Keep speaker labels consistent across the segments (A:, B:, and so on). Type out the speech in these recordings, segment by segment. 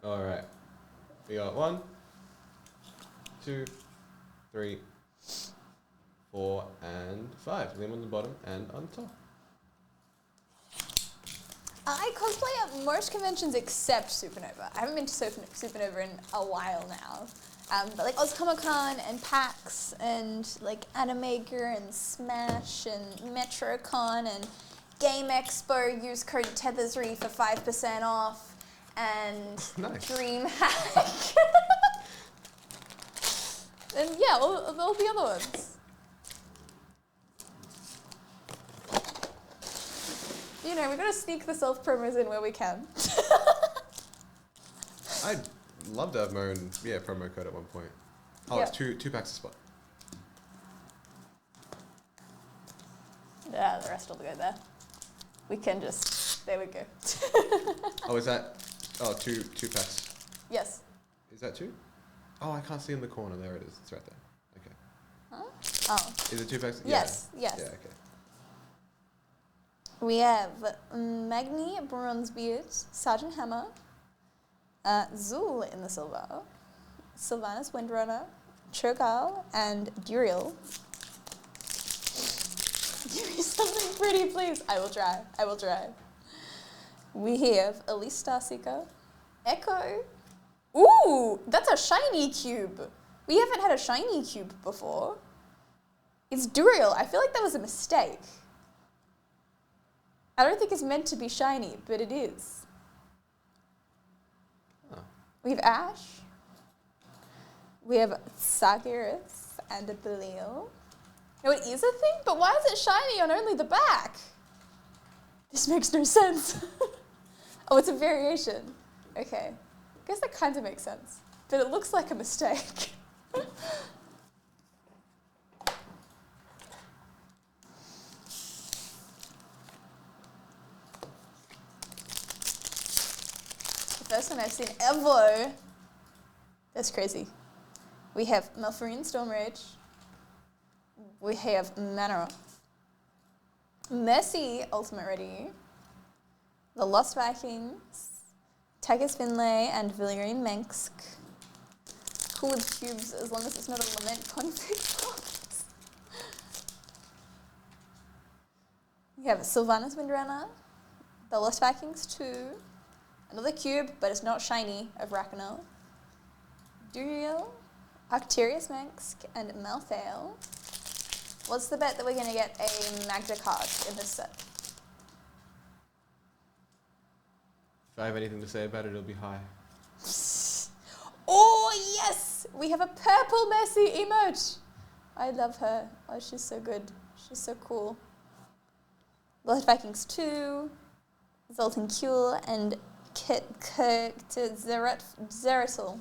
A: All right. We got 1, 2, 3, 4, and 5. Them on the bottom and on top.
B: I cosplay at most conventions except Supernova. I haven't been to Supernova in a while now. But like Oz Comic Con and PAX and like Animaker and Smash and MetroCon and Game Expo, use code TETHERS3 for 5% off, and
A: Nice.
B: DreamHack. And yeah, all the other ones. You know, we've got to sneak the self-promos in where we can.
A: I'd love to have my own promo code at one point. Oh,
B: Yeah.
A: it's two packs a spot.
B: Yeah, the rest will go there. We can just, there we go.
A: Oh, is that? Oh, two packs.
B: Yes.
A: Is that 2? Oh, I can't see in the corner. There it is. It's right there. Okay.
B: Huh? Oh.
A: Is it 2 packs?
B: Yes,
A: Yeah.
B: yes.
A: Yeah. Okay.
B: We have Magni Bronzebeard, Sergeant Hammer, Zul in the silver, Sylvanas Windrunner, Cho'Gall, and Duriel. Give me something pretty, please. I will try. We have Elise Starseeker, Echo. Ooh, that's a shiny cube. We haven't had a shiny cube before. It's Duriel. I feel like that was a mistake. I don't think it's meant to be shiny, but it is.
A: Oh.
B: We have Ash. We have Sargeras and Belial. No, it is a thing, but why is it shiny on only the back? This makes no sense. Oh, it's a variation. Okay. I guess that kind of makes sense, but it looks like a mistake. First one I've seen ever. That's crazy. We have Malfurion Stormrage. We have Manor. Mercy Ultimate Ready. The Lost Vikings. Tagus Finlay and Valyrian Mensk. Cool with cubes as long as it's not a Lament config box. We have Sylvanas Windrunner. The Lost Vikings 2. Another cube, but it's not shiny, of Rakanel. Duriel, Arcterius Mensk, and Malthael. What's the bet that we're going to get a Magda card in this set?
A: If I have anything to say about it, it'll be high.
B: Oh, yes! We have a purple Mercy emote. I love her. Oh, she's so good. She's so cool. Lost Vikings 2, Zoltan Kuhl, and Kirk to Zeratul.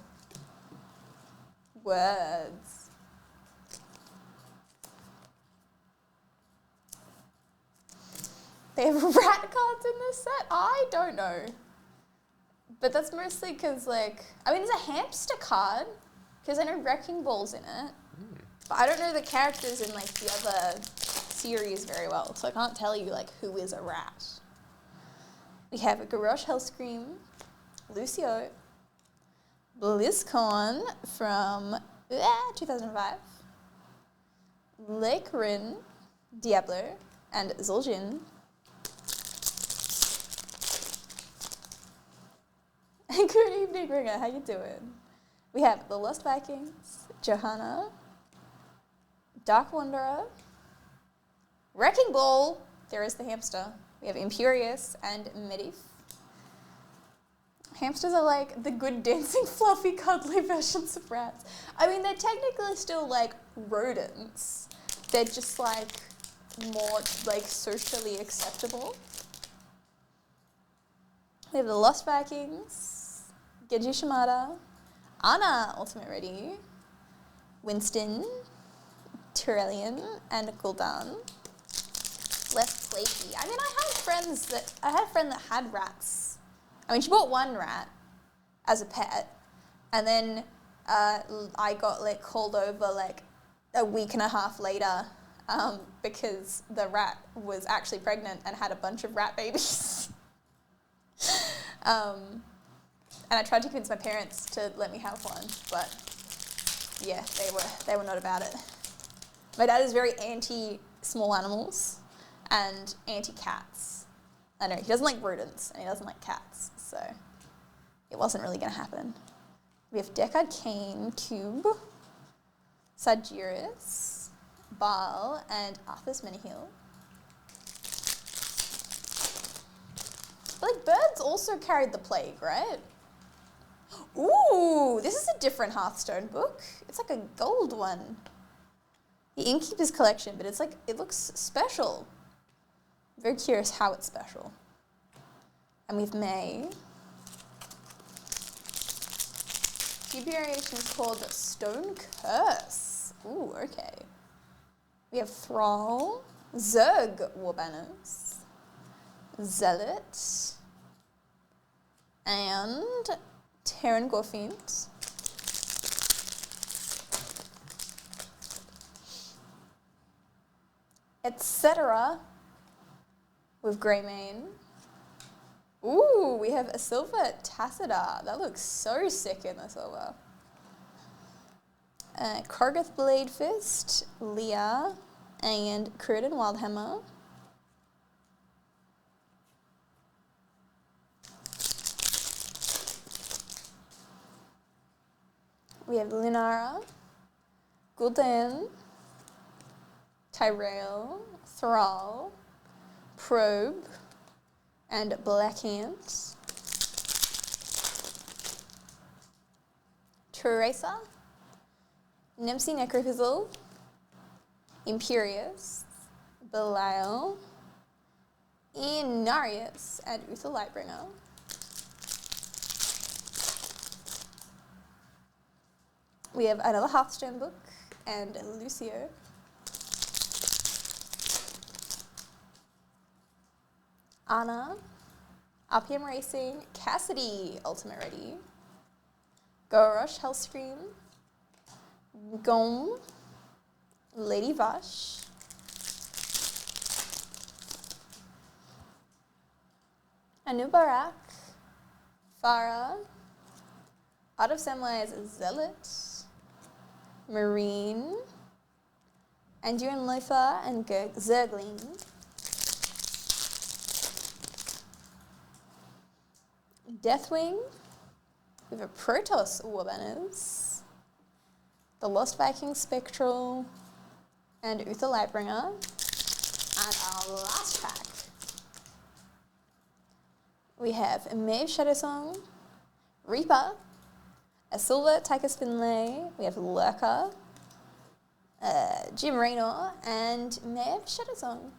B: Words. They have rat cards in this set? I don't know. But that's mostly because, like, I mean, there's a hamster card, because I know Wrecking Ball's in it. But I don't know the characters in, like, the other series very well, so I can't tell you, like, who is a rat. We have a Garrosh Hellscream, Lucio, BlizzCon from 2005, Lakerin, Diablo, and Zul'jin. Good evening, Ringer. How you doing? We have the Lost Vikings, Johanna, Dark Wanderer, Wrecking Ball. There is the hamster. We have Imperius and Medivh. Hamsters are like the good dancing, fluffy, cuddly versions of rats. I mean, they're technically still like rodents. They're just like more like socially acceptable. We have the Lost Vikings, Genji Shimada, Ana Ultimate Ready, Winston, Tyrellian, and Gul'dan. Less flaky. I mean, I had a friend that had rats. I mean, she bought one rat as a pet, and then I got like called over like a week and a half later because the rat was actually pregnant and had a bunch of rat babies. And I tried to convince my parents to let me have one, but yeah, they were not about it. My dad is very anti small animals and anti cats. I know he doesn't like rodents and he doesn't like cats, so it wasn't really going to happen. We have Deckard Cube, Sagittarius, Baal, and Arthas Menahil. But like birds also carried the plague, right? Ooh, this is a different Hearthstone book. It's like a gold one. The Innkeeper's Collection, but it's like, it looks special. I'm very curious how it's special. And we have May. Cube variation is called Stone Curse. Ooh, okay. We have Thrall, Zerg Warbanners, Zealot, and Terran Gorfiend. Etc. with Greymane. Ooh, we have a silver Tassadar. That looks so sick in the silver. Kargath Bladefist, Leah, and Cruden Wildhammer. We have Lunara, Gul'dan, Tyrell, Thrall, Probe, and Blackhand. Teresa, Nemsi Necrofizzle, Imperius, Belial, Inarius, and Uther Lightbringer. We have another Hearthstone book and Lucio. Anna, RPM Racing, Cassidy, Ultimate Ready, Gorosh, Hellscream, Gom, Lady Vash, Anubarak, Farah, Out of Samwise Zealot, Marine, Anduin Loafer, and Zergling. Deathwing, we have a Protoss Warbanners, the Lost Viking Spectral, and Uther Lightbringer. And our last pack, we have Maeve Shadowsong, Reaper, a silver Tychus Finlay, we have Lurker, Jim Raynor, and Maeve Shadowsong.